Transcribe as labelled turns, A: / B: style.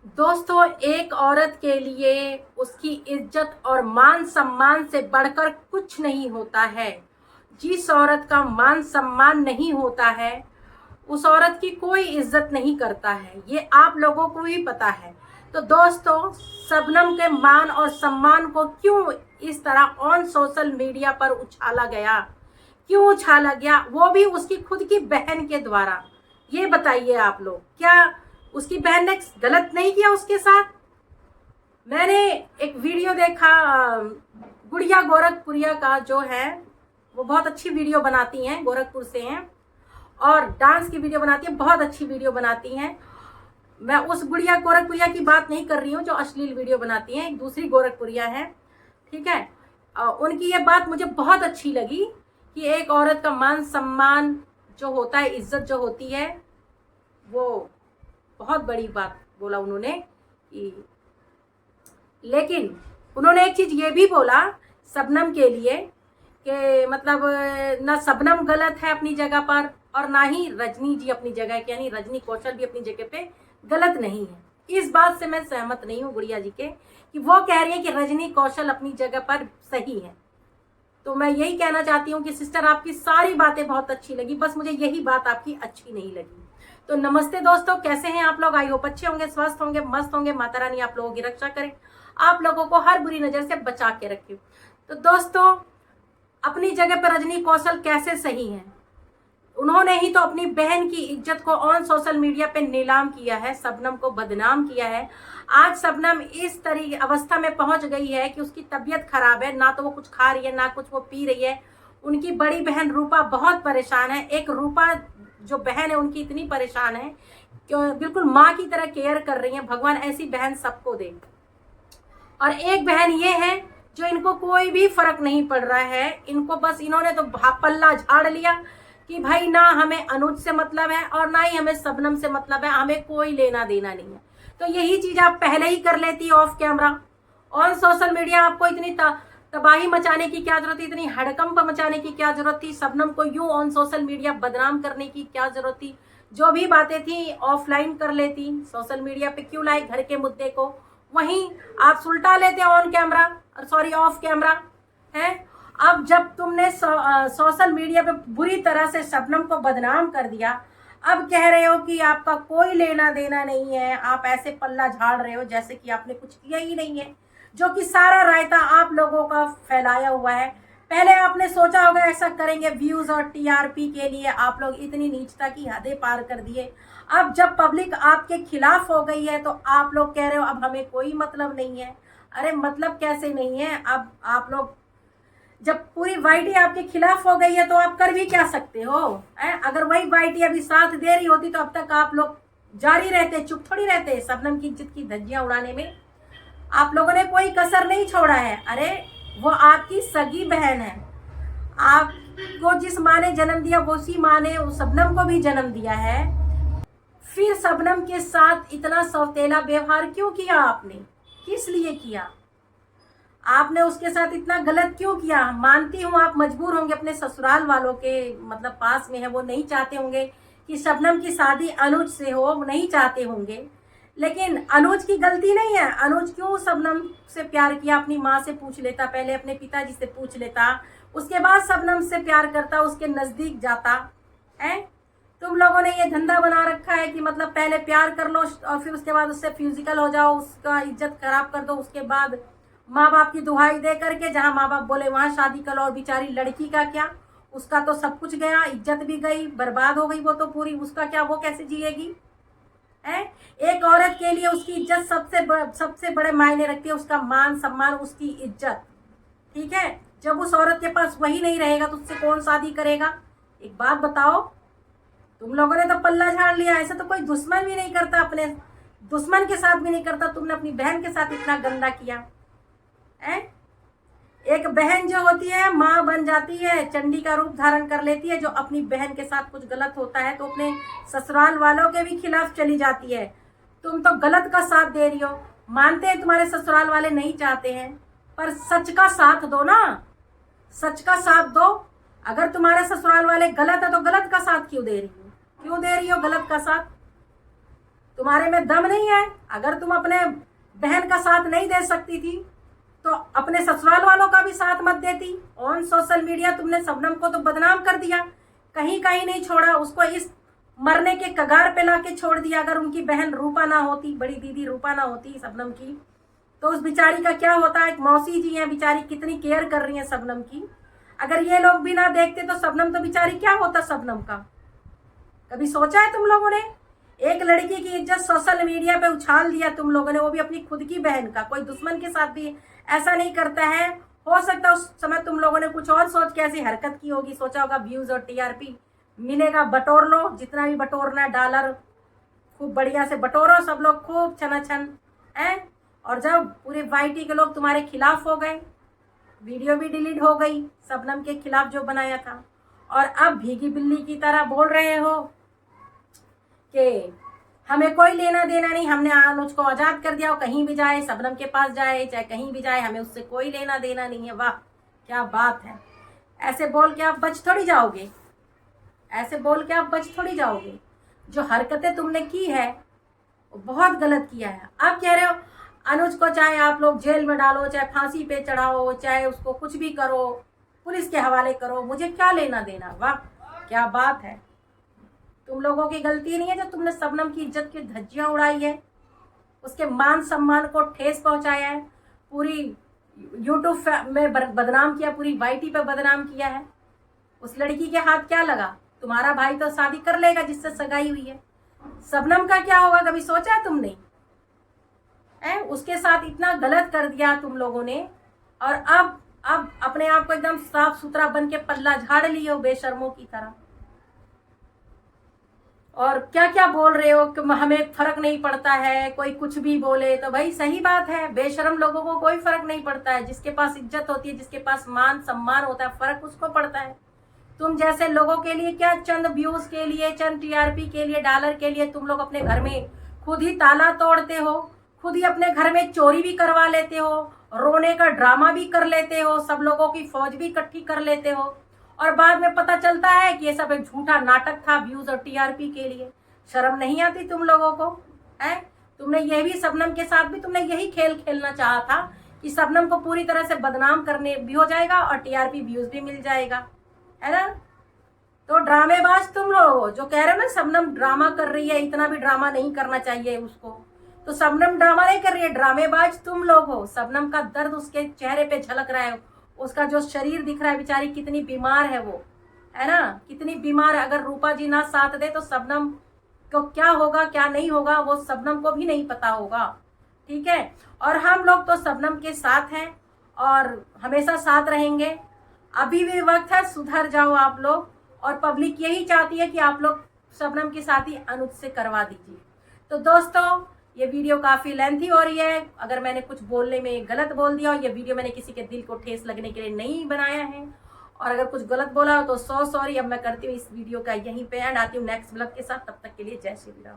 A: दोस्तों, एक औरत के लिए उसकी इज्जत और मान सम्मान से बढ़कर कुछ नहीं होता है। जिस औरत का मान सम्मान नहीं होता है, उस औरत की कोई इज्जत नहीं करता है। ये आप लोगों को भी पता है। तो दोस्तों, शबनम के मान और सम्मान को क्यों इस तरह ऑन सोशल मीडिया पर उछाला गया? क्यों उछाला गया, वो भी उसकी खुद की बहन के द्वारा? ये बताइए आप लोग, क्या उसकी बहन ने गलत नहीं किया उसके साथ? मैंने एक वीडियो देखा, गुड़िया गोरखपुरिया का जो है, वो बहुत अच्छी वीडियो बनाती हैं, गोरखपुर से हैं और डांस की वीडियो बनाती हैं, बहुत अच्छी वीडियो बनाती हैं। मैं उस गुड़िया गोरखपुरिया की बात नहीं कर रही हूँ जो अश्लील वीडियो बनाती हैं, एक दूसरी गोरखपुरिया है, ठीक है। उनकी ये बात मुझे बहुत अच्छी लगी कि एक औरत का मान सम्मान जो होता है, इज्जत जो होती है, वो बहुत बड़ी बात बोला उन्होंने। कि लेकिन उन्होंने एक चीज ये भी बोला शबनम के लिए कि मतलब ना शबनम गलत है अपनी जगह पर और ना ही रजनी जी अपनी जगह, यानी रजनी कौशल भी अपनी जगह पे गलत नहीं है। इस बात से मैं सहमत नहीं हूँ गुड़िया जी के, कि वो कह रही है कि रजनी कौशल अपनी जगह पर सही है। तो मैं यही कहना चाहती हूँ कि सिस्टर, आपकी सारी बातें बहुत अच्छी लगी, बस मुझे यही बात आपकी अच्छी नहीं लगी। तो नमस्ते दोस्तों, कैसे हैं आप लोग? आई होप अच्छे होंगे, स्वस्थ होंगे, मस्त होंगे। माता रानी आप लोगों की रक्षा करे, आप लोगों को हर बुरी नजर से बचा के रखे। तो दोस्तों, अपनी जगह पर रजनी कौशल कैसे सही है? उन्होंने ही तो अपनी बहन की इज्जत को ऑन सोशल मीडिया पे नीलाम किया है, शबनम को बदनाम किया है। आज शबनम इस तरीके अवस्था में पहुंच गई है कि उसकी तबीयत खराब है, ना तो वो कुछ खा रही है, ना कुछ वो पी रही है। उनकी बड़ी बहन रूपा बहुत परेशान है। एक रूपा जो बहन है उनकी इतनी परेशान है कि बिल्कुल माँ की तरह केयर कर रही है। भगवान ऐसी बहन सबको दे। और एक बहन ये है जो इनको कोई भी फर्क नहीं पड़ रहा है, इनको बस इन्होंने तो पल्ला झाड़ लिया कि भाई ना हमें अनुज से मतलब है और ना ही हमें शबनम से मतलब है, हमें कोई लेना देना नहीं है। तो यही चीज आप पहले ही कर लेती of camera. On social media आपको इतनी तबाही मचाने की क्या जरूरत थी, इतनी हड़कंप मचाने की क्या जरूरत थी, शबनम को यूं ऑन सोशल मीडिया बदनाम करने की क्या जरूरत थी? जो भी बातें थी ऑफलाइन कर लेती, सोशल मीडिया पे क्यों लाए घर के मुद्दे को? वहीं आप सुलटा लेते on camera, sorry of camera है। अब जब तुमने सोशल मीडिया पे बुरी तरह से शबनम को बदनाम कर दिया, अब कह रहे हो कि आपका कोई लेना देना नहीं है, आप ऐसे पल्ला झाड़ रहे हो जैसे कि आपने कुछ किया ही नहीं है, जो कि सारा रायता आप लोगों का फैलाया हुआ है। पहले आपने सोचा होगा ऐसा करेंगे व्यूज और टीआरपी के लिए, आप लोग इतनी नीचता की हदें पार कर दिए। अब जब पब्लिक आपके खिलाफ हो गई है तो आप लोग कह रहे हो अब हमें कोई मतलब नहीं है। अरे मतलब कैसे नहीं है? अब आप लोग जब पूरी वाईटी आपके खिलाफ हो गई है तो आप कर भी क्या सकते हो? अगर वही वाईटी अभी साथ दे रही होती तो अब तक आप लोग जारी रहते, चुप थोड़ी रहते शबनम की इज्जत की धज्जियां उड़ाने में। आप लोगों ने कोई कसर नहीं छोड़ा है। अरे वो आपकी सगी बहन है, आपको जिस माँ ने जन्म दिया वो उसी माँ ने शबनम को भी जन्म दिया है। फिर शबनम के साथ इतना सौतेला व्यवहार क्यों किया आपने? किस लिए किया? आपने उसके साथ इतना गलत क्यों किया? मानती हूँ आप मजबूर होंगे, अपने ससुराल वालों के मतलब पास में है, वो नहीं चाहते होंगे कि शबनम की शादी अनुज से हो, वो नहीं चाहते होंगे। लेकिन अनुज की गलती नहीं है। अनुज क्यों शबनम से प्यार किया? अपनी माँ से पूछ लेता, पहले अपने पिताजी से पूछ लेता, उसके बाद शबनम से प्यार करता, उसके नजदीक जाता है। तुम लोगों ने ये धंधा बना रखा है कि मतलब पहले प्यार कर लो और फिर उसके बाद उससे फिजिकल हो जाओ, उसका इज्जत खराब कर दो, उसके बाद माँ बाप की दुहाई दे करके जहाँ माँ बाप बोले वहां शादी कर लो। और बेचारी लड़की का क्या, उसका तो सब कुछ गया, इज्जत भी गई, बर्बाद हो गई वो तो पूरी। उसका क्या, वो कैसे जिएगी? है एक औरत के लिए उसकी इज्जत सबसे बड़े मायने रखती है, उसका मान सम्मान, उसकी इज्जत, ठीक है। जब उस औरत के पास वही नहीं रहेगा तो उससे कौन शादी करेगा? एक बात बताओ, तुम लोगों ने तो पल्ला झाड़ लिया। ऐसा तो कोई दुश्मन भी नहीं करता, अपने दुश्मन के साथ भी नहीं करता, तुमने अपनी बहन के साथ इतना गंदा किया है। एक बहन जो होती है माँ बन जाती है, चंडी का रूप धारण कर लेती है, जो अपनी बहन के साथ कुछ गलत होता है तो अपने ससुराल वालों के भी खिलाफ चली जाती है। तुम तो गलत का साथ दे रही हो। मानते हैं तुम्हारे ससुराल वाले नहीं चाहते हैं, पर सच का साथ दो ना, सच का साथ दो। अगर तुम्हारे ससुराल वाले गलत है तो गलत का साथ क्यों दे रही हो? क्यों दे रही हो गलत का साथ? तुम्हारे में दम नहीं है? अगर तुम अपने बहन का साथ नहीं दे सकती थी तो अपने ससुराल वालों का भी साथ मत देती। ऑन सोशल मीडिया तुमने शबनम को तो बदनाम कर दिया, कहीं कहीं नहीं छोड़ा, उसको इस मरने के कगार पे लाके छोड़ दिया। अगर उनकी बहन रूपा ना होती, बड़ी दीदी रूपा ना होती शबनम की, तो उस बेचारी का क्या होता। एक मौसी जी हैं बेचारी, कितनी केयर कर रही हैं शबनम की। अगर ये लोग भी ना देखते तो शबनम तो बेचारी क्या होता शबनम का। कभी सोचा है तुम लोगों ने? एक लड़की की इज्जत सोशल मीडिया पे उछाल दिया तुम लोगों ने, वो भी अपनी खुद की बहन का। कोई दुश्मन के साथ भी ऐसा नहीं करता है। हो सकता है उस समय तुम लोगों ने कुछ और सोच के ऐसी हरकत की होगी, सोचा होगा व्यूज और टीआरपी मिलेगा, बटोर लो जितना भी बटोरना है, डॉलर खूब बढ़िया से बटोरो, सब लोग खूब छनाछन है। और जब पूरे वाईटी के लोग तुम्हारे खिलाफ हो गए, वीडियो भी डिलीट हो गई शबनम के खिलाफ जो बनाया था, और अब भीगी बिल्ली की तरह बोल रहे हो कि हमें कोई लेना देना नहीं, हमने अनुज को आज़ाद कर दिया, वो कहीं भी जाए, शबनम के पास जाए चाहे कहीं भी जाए, हमें उससे कोई लेना देना नहीं है। वाह क्या बात है। ऐसे बोल के आप बच थोड़ी जाओगे, ऐसे बोल के आप बच थोड़ी जाओगे। जो हरकतें तुमने की है वो बहुत गलत किया है। आप कह रहे हो अनुज को चाहे आप लोग जेल में डालो, चाहे फांसी पे चढ़ाओ, चाहे उसको कुछ भी करो, पुलिस के हवाले करो, मुझे क्या लेना देना। वाह क्या बात है। तुम लोगों की गलती नहीं है जो तुमने शबनम की इज्जत की धज्जियां उड़ाई है, उसके मान सम्मान को ठेस पहुंचाया है, पूरी यूट्यूब में बदनाम किया, पूरी वाईटी पे बदनाम किया है। उस लड़की के हाथ क्या लगा? तुम्हारा भाई तो शादी कर लेगा जिससे सगाई हुई है, शबनम का क्या होगा? कभी सोचा है तुमने? उसके साथ इतना गलत कर दिया तुम लोगों ने, और अब अपने आप को एकदम साफ सुथरा बन के पल्ला झाड़ लिए हो बेशर्मों की तरह। और क्या क्या बोल रहे हो कि हमें फर्क नहीं पड़ता है, कोई कुछ भी बोले। तो भाई सही बात है, बेशर्म लोगों को कोई फर्क नहीं पड़ता है। जिसके पास इज्जत होती है, जिसके पास मान सम्मान होता है, फर्क उसको पड़ता है। तुम जैसे लोगों के लिए क्या, चंद व्यूज के लिए, चंद टीआरपी के लिए, डॉलर के लिए तुम लोग अपने घर में खुद ही ताला तोड़ते हो, खुद ही अपने घर में चोरी भी करवा लेते हो, रोने का ड्रामा भी कर लेते हो, सब लोगों की फौज भी इकट्ठी कर लेते हो, और बाद में पता चलता है कि ये सब एक झूठा नाटक था व्यूज और टीआरपी के लिए। शर्म नहीं आती तुम लोगों को? है तुमने ये भी शबनम के साथ भी तुमने यही खेल खेलना चाहा था कि शबनम को पूरी तरह से बदनाम करने भी हो जाएगा और टीआरपी व्यूज भी मिल जाएगा, है ना? तो ड्रामेबाज तुम लोग हो जो कह रहे हो ना शबनम ड्रामा कर रही है, इतना भी ड्रामा नहीं करना चाहिए उसको। तो शबनम ड्रामा नहीं कर रही है, ड्रामेबाज तुम लोग हो। शबनम का दर्द उसके चेहरे पे झलक रहा है, उसका जो शरीर दिख रहा है, बेचारी कितनी बीमार है वो, है ना? कितनी बीमार है। अगर रूपा जी ना साथ दे तो शबनम को क्या होगा क्या नहीं होगा वो शबनम को भी नहीं पता होगा, ठीक है? और हम लोग तो शबनम के साथ हैं और हमेशा साथ रहेंगे। अभी भी वक्त है, सुधर जाओ आप लोग, और पब्लिक यही चाहती है कि आप लोग शबनम की शादी अनुज से करवा दीजिए। तो दोस्तों ये वीडियो काफ़ी लेंथी हो रही है, अगर मैंने कुछ बोलने में गलत बोल दिया और ये वीडियो मैंने किसी के दिल को ठेस लगने के लिए नहीं बनाया है, और अगर कुछ गलत बोला हो तो सॉरी। अब मैं करती हूँ इस वीडियो का यहीं पे एंड, आती हूँ नेक्स्ट ब्लॉग के साथ। तब तक के लिए जय श्री राम।